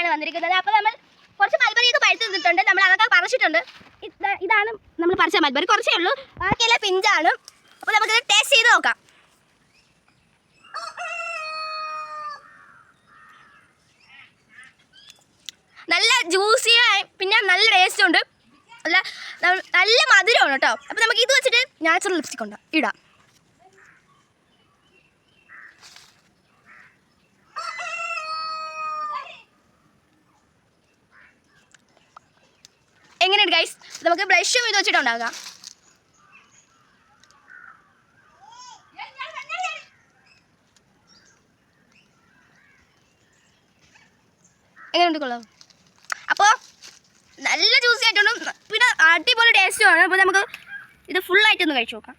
കഴിക്കാനാണ് വന്നിരിക്കുന്നത്. അപ്പോൾ നമ്മൾ കുറച്ച് മൽബറിയൊക്കെ പഴുത്ത് നിന്നിട്ടുണ്ട്, നമ്മൾ അതൊക്കെ പറിച്ചിട്ടുണ്ട്. ഇതാണ് നമ്മൾ പറിച്ച മൽബറി, കുറച്ചേ ഉള്ളൂ, ബാക്കിയെല്ലാം പിഞ്ചാണ്. അപ്പോൾ നമുക്കിത് ടേസ്റ്റ് ചെയ്ത് നോക്കാം. നല്ല ജ്യൂസിയായി, പിന്നെ നല്ല ടേസ്റ്റ് ഉണ്ട്, നല്ല മധുരമാണ് കേട്ടോ. അപ്പോൾ നമുക്ക് ഇത് വെച്ചിട്ട് നാച്ചുറൽ ലിപ്സ്റ്റിക് ഉണ്ട് ഇടാം. എങ്ങനെയുണ്ട് ഗൈസ്? നമുക്ക് ബ്ലഷും ഇത് വെച്ചിട്ടുണ്ടാകാം. എങ്ങനെയുണ്ട്? കൊള്ളാം. അപ്പോൾ നല്ല ജ്യൂസി ആയിട്ടുണ്ട്, പിന്നെ അടിപൊളി ടേസ്റ്റുമാണ്. അപ്പോൾ നമുക്ക് ഇത് ഫുള്ളായിട്ടൊന്ന് കഴിച്ചു നോക്കാം.